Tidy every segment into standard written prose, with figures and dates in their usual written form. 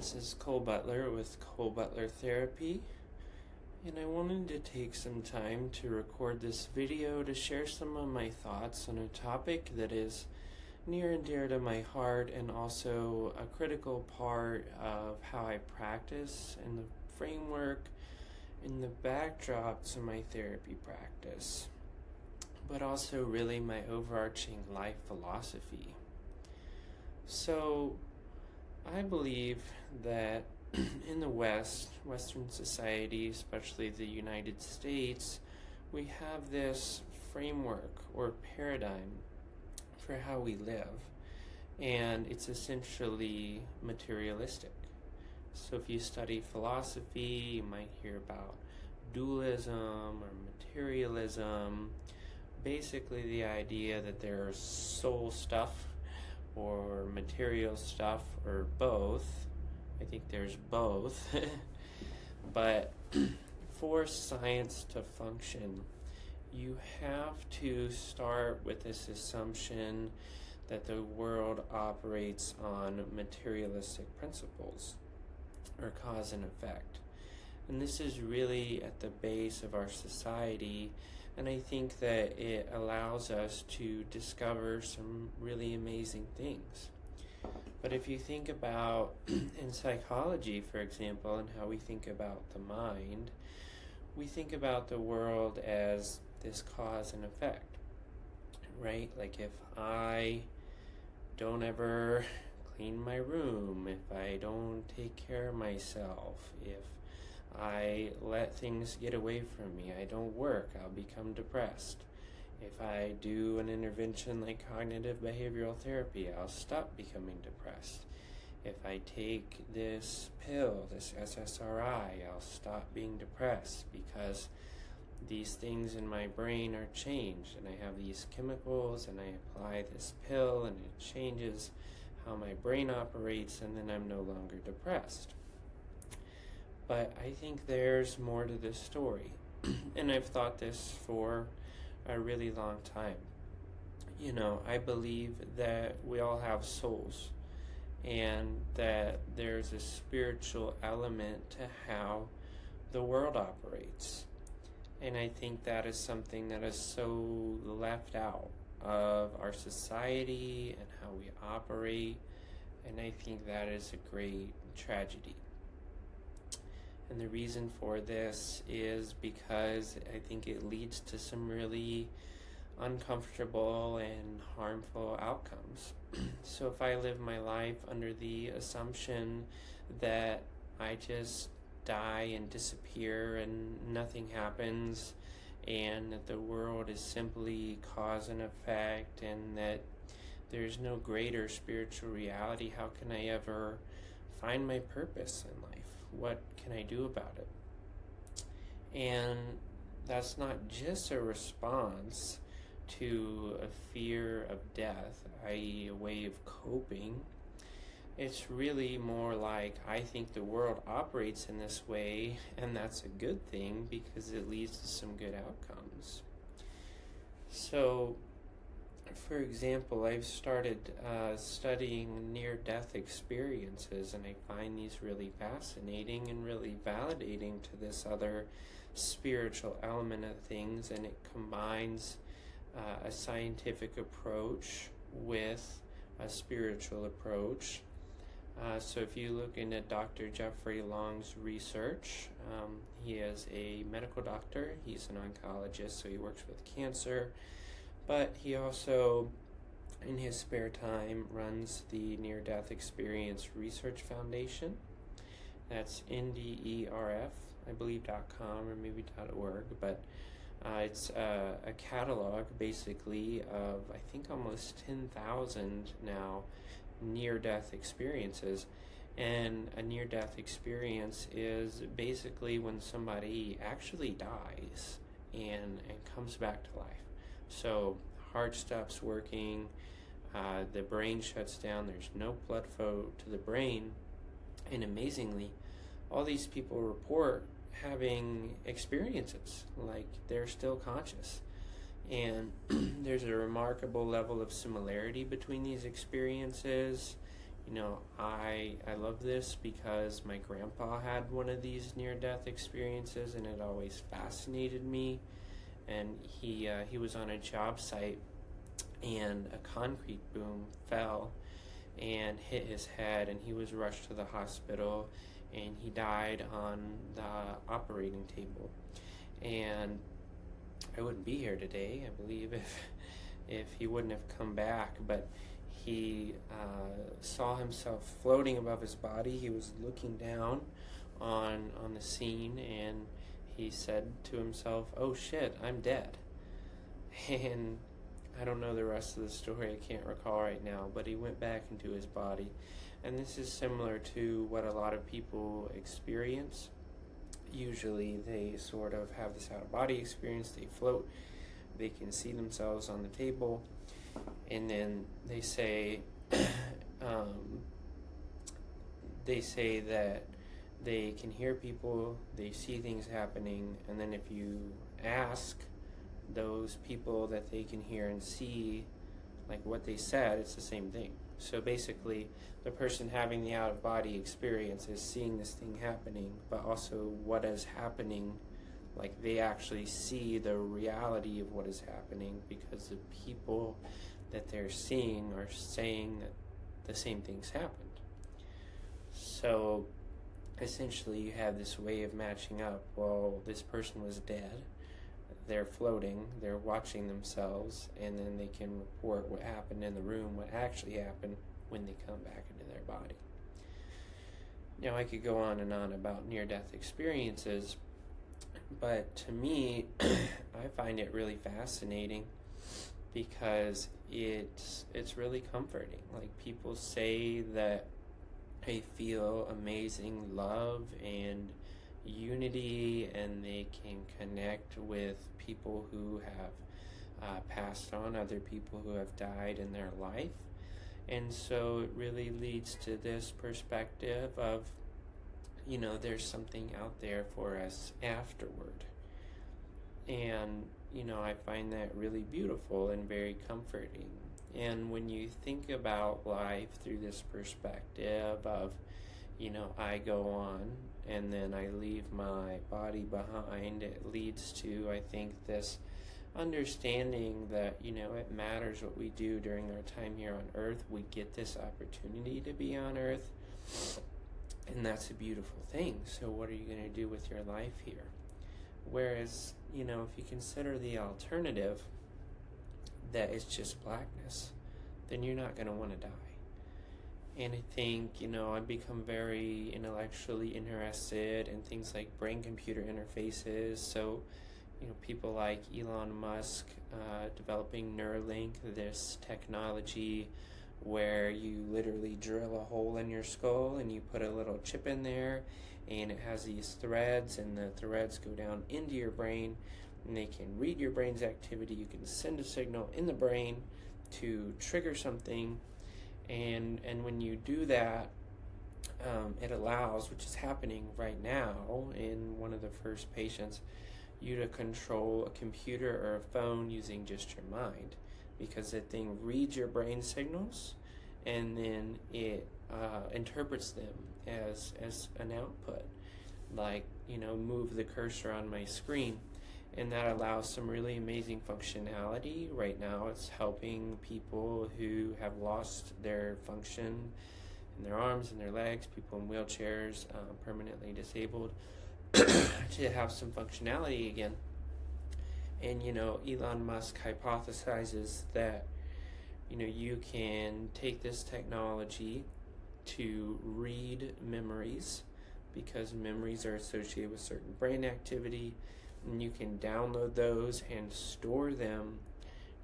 This is Cole Butler with Cole Butler Therapy, and I wanted to take some time to record this video to share some of my thoughts on a topic that is near and dear to my heart and also a critical part of how I practice and the framework and the backdrop to my therapy practice, but also really my overarching life philosophy. So, I believe that in the Western society, especially the United States, we have this framework or paradigm for how we live, and it's essentially materialistic. So if you study philosophy, you might hear about dualism or materialism, basically the idea that there's soul stuff or material stuff, or both. I think there's both. But for science to function, you have to start with this assumption that the world operates on materialistic principles, or cause and effect. And this is really at the base of our society, and I think that it allows us to discover some really amazing things. But if you think about in psychology, for example, and how we think about the mind, we think about the world as this cause and effect, right? Like if I don't ever clean my room, if I don't take care of myself, if I let things get away from me, I don't work, I'll become depressed. If I do an intervention like cognitive behavioral therapy, I'll stop becoming depressed. If I take this pill, this SSRI, I'll stop being depressed because these things in my brain are changed, and I have these chemicals, and I apply this pill, and it changes how my brain operates, and then I'm no longer depressed. But I think there's more to this story, and I've thought this for a really long time. You know, I believe that we all have souls, and that there's a spiritual element to how the world operates. And I think that is something that is so left out of our society and how we operate, and I think that is a great tragedy. And the reason for this is because I think it leads to some really uncomfortable and harmful outcomes. So if I live my life under the assumption that I just die and disappear and nothing happens, and that the world is simply cause and effect, and that there's no greater spiritual reality, how can I ever find my purpose in life? What can I do about it? And that's not just a response to a fear of death, i.e. a way of coping. It's really more like, I think the world operates in this way, and that's a good thing because it leads to some good outcomes. So, for example, I've started studying near-death experiences, and I find these really fascinating and really validating to this other spiritual element of things, and it combines a scientific approach with a spiritual approach. So if you look into Dr. Jeffrey Long's research, he is a medical doctor, he's an oncologist, so he works with cancer, but he also, in his spare time, runs the Near-Death Experience Research Foundation. That's NDERF, I believe, .com or maybe .org, but it's a catalog, basically, of, I think, almost 10,000 now near-death experiences. And a near-death experience is basically when somebody actually dies and comes back to life. So heart stops working, the brain shuts down, there's no blood flow to the brain, and amazingly, all these people report having experiences, like they're still conscious. And there's a remarkable level of similarity between these experiences. I love this because my grandpa had one of these near-death experiences, and it always fascinated me. And he was on a job site, and a concrete boom fell and hit his head, and he was rushed to the hospital, and he died on the operating table. And I wouldn't be here today, I believe, if he wouldn't have come back. But he saw himself floating above his body. He was looking down on the scene, and he said to himself, "Oh shit, I'm dead." And I don't know the rest of the story, I can't recall right now, but he went back into his body. And this is similar to what a lot of people experience. Usually they sort of have this out-of-body experience, they float, they can see themselves on the table, and then they say that they can hear people, they see things happening, and then if you ask those people that they can hear and see, like what they said, it's the same thing. So basically, the person having the out-of-body experience is seeing this thing happening, but also what is happening, like they actually see the reality of what is happening because the people that they're seeing are saying that the same things happened. So essentially you have this way of matching up. Well, this person was dead, they're floating, they're watching themselves, and then they can report what happened in the room, what actually happened when they come back into their body. Now, I could go on and on about near-death experiences, but to me, I find it really fascinating because it's really comforting. Like, people say that they feel amazing love and unity, and they can connect with people who have passed on, other people who have died in their life. And so it really leads to this perspective of, there's something out there for us afterward. And, I find that really beautiful and very comforting. And when you think about life through this perspective of, I go on and then I leave my body behind, it leads to, I think, this understanding that, it matters what we do during our time here on Earth. We get this opportunity to be on Earth, and that's a beautiful thing. So what are you going to do with your life here? Whereas, if you consider the alternative, that it's just blackness, then you're not going to want to die. And I think, I've become very intellectually interested in things like brain-computer interfaces. So, people like Elon Musk developing Neuralink, this technology where you literally drill a hole in your skull and you put a little chip in there, and it has these threads, and the threads go down into your brain, and they can read your brain's activity. You can send a signal in the brain to trigger something, and when you do that, it allows, which is happening right now in one of the first patients, you to control a computer or a phone using just your mind, because that thing reads your brain signals and then it interprets them as an output, like, move the cursor on my screen, and that allows some really amazing functionality. Right now it's helping people who have lost their function in their arms and their legs, people in wheelchairs, permanently disabled, to have some functionality again. And Elon Musk hypothesizes that you can take this technology to read memories, because memories are associated with certain brain activity, and you can download those and store them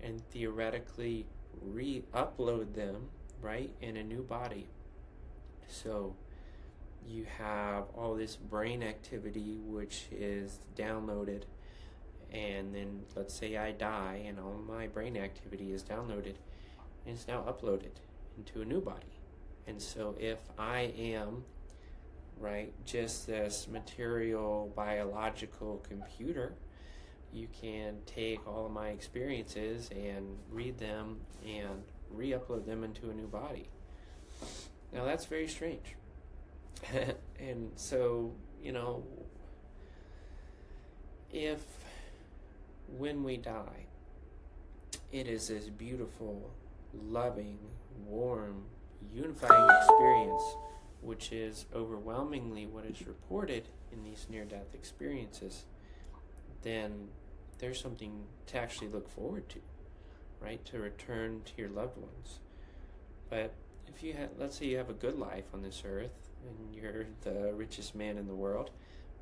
and theoretically re-upload them, right, in a new body. So you have all this brain activity which is downloaded, and then let's say I die and all my brain activity is downloaded and it's now uploaded into a new body. And so if I am, right, just this material biological computer, you can take all of my experiences and read them and re-upload them into a new body. Now that's very strange. And so, if when we die, it is this beautiful, loving, warm, unifying experience, which is overwhelmingly what is reported in these near-death experiences, then there's something to actually look forward to, right? To return to your loved ones. But if you let's say you have a good life on this earth, and you're the richest man in the world,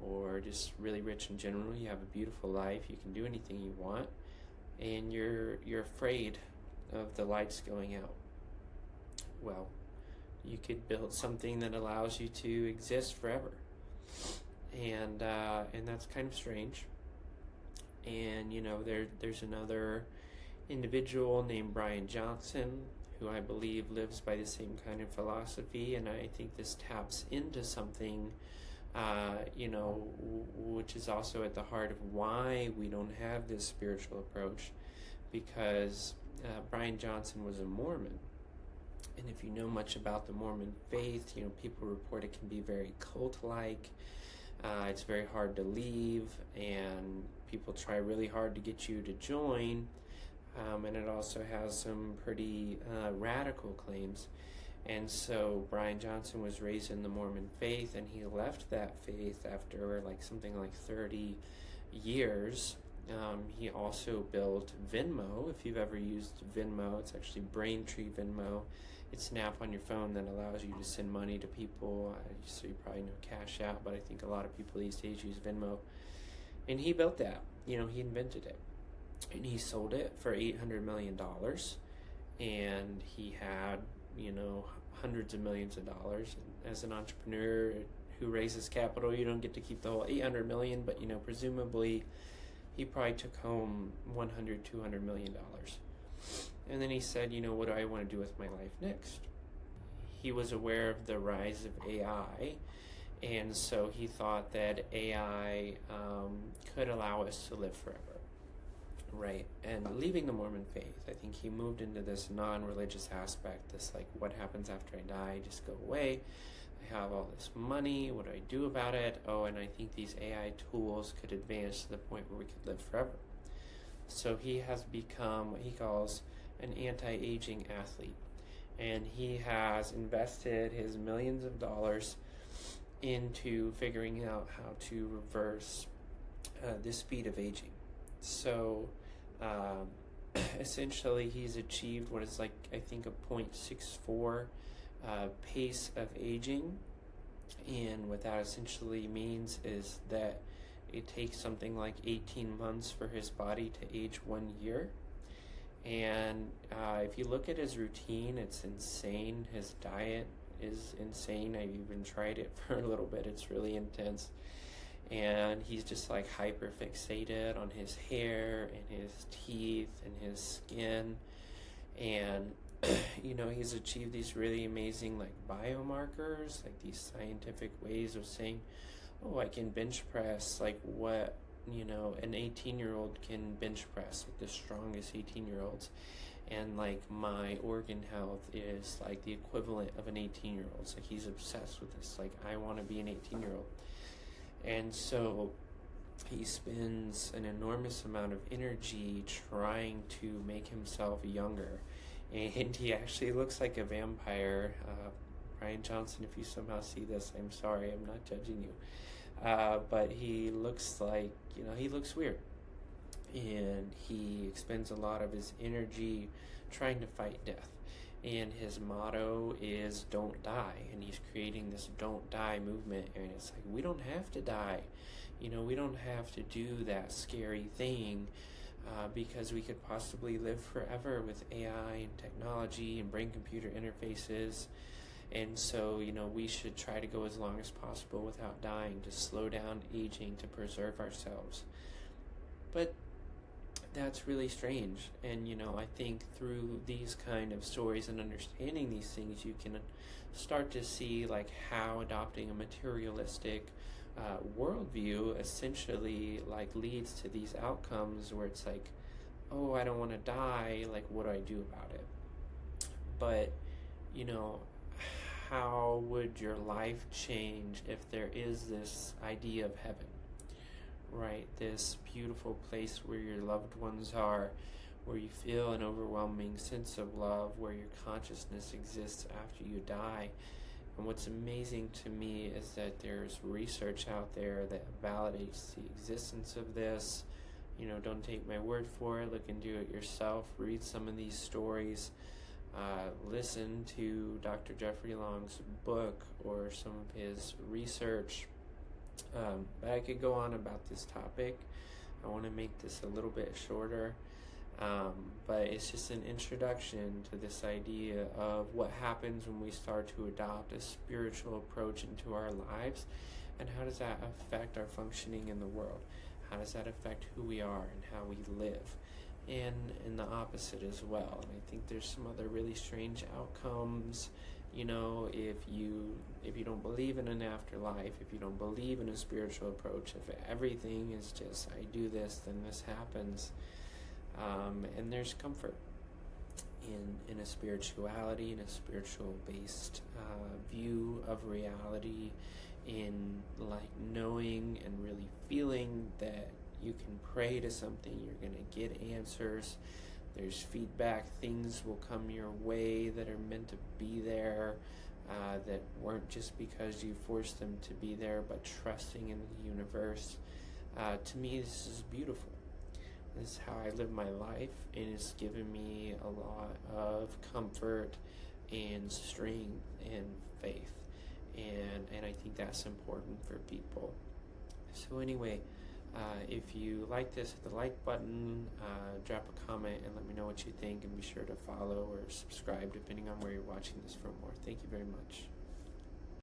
or just really rich in general, you have a beautiful life, you can do anything you want, and you're afraid of the lights going out. Well, you could build something that allows you to exist forever, and that's kind of strange. And there's another individual named Brian Johnson, who I believe lives by the same kind of philosophy, and I think this taps into something, which is also at the heart of why we don't have this spiritual approach, because Brian Johnson was a Mormon. And if you know much about the Mormon faith, people report it can be very cult-like. It's very hard to leave, and people try really hard to get you to join. And it also has some pretty radical claims. And so Brian Johnson was raised in the Mormon faith, and he left that faith after something like 30 years. He also built Venmo. If you've ever used Venmo, it's actually Braintree Venmo. It's an app on your phone that allows you to send money to people. So you probably know Cash App, but I think a lot of people these days use Venmo. And he built that. He invented it. And he sold it for $800 million. And he had, hundreds of millions of dollars. And as an entrepreneur who raises capital, you don't get to keep the whole $800 million, but, presumably he probably took home $100, $200 million. And then he said, what do I want to do with my life next? He was aware of the rise of AI, and so he thought that AI could allow us to live forever, right? And leaving the Mormon faith, I think he moved into this non-religious aspect, this what happens after I die, just go away. I have all this money, what do I do about it? Oh, and I think these AI tools could advance to the point where we could live forever. So he has become what he calls an anti-aging athlete, and he has invested his millions of dollars into figuring out how to reverse the speed of aging. So essentially he's achieved what is I think a 0.64 pace of aging, and what that essentially means is that it takes something like 18 months for his body to age 1 year. And if you look at his routine, it's insane. His diet is insane. I've even tried it for a little bit. It's really intense. And he's just hyper fixated on his hair and his teeth and his skin. And he's achieved these really amazing biomarkers, these scientific ways of saying, oh, I can bench press what an 18-year-old can bench press, the strongest 18-year-olds, and my organ health is the equivalent of an 18-year-old. So he's obsessed with this, I want to be an 18-year-old. And so he spends an enormous amount of energy trying to make himself younger, and he actually looks like a vampire. Brian Johnson, if you somehow see this, I'm sorry, I'm not judging you. But he looks he looks weird. And he expends a lot of his energy trying to fight death. And his motto is don't die. And he's creating this don't die movement. And it's we don't have to die. We don't have to do that scary thing because we could possibly live forever with AI and technology and brain-computer interfaces. And so, we should try to go as long as possible without dying, to slow down aging, to preserve ourselves. But that's really strange. And, I think through these kind of stories and understanding these things, you can start to see how adopting a materialistic worldview essentially leads to these outcomes where it's oh, I don't want to die, what do I do about it? But, how would your life change if there is this idea of heaven, right? This beautiful place where your loved ones are, where you feel an overwhelming sense of love, where your consciousness exists after you die. And what's amazing to me is that there's research out there that validates the existence of this. Don't take my word for it. Look and do it yourself. Read some of these stories. Listen to Dr. Jeffrey Long's book or some of his research. But I could go on about this topic. I want to make this a little bit shorter. But it's just an introduction to this idea of what happens when we start to adopt a spiritual approach into our lives, and how does that affect our functioning in the world? How does that affect who we are and how we live? And the opposite as well. And I think there's some other really strange outcomes. If you don't believe in an afterlife, if you don't believe in a spiritual approach, if everything is just I do this, then this happens. And there's comfort in a spirituality, in a spiritual-based view of reality, in knowing and really feeling that you can pray to something, you're going to get answers. There's feedback, things will come your way that are meant to be there, that weren't just because you forced them to be there, but trusting in the universe. To me, this is beautiful. This is how I live my life, and it's given me a lot of comfort and strength and faith, and I think that's important for people. So anyway, if you like this, hit the like button, drop a comment, and let me know what you think, and be sure to follow or subscribe depending on where you're watching this from more. Thank you very much.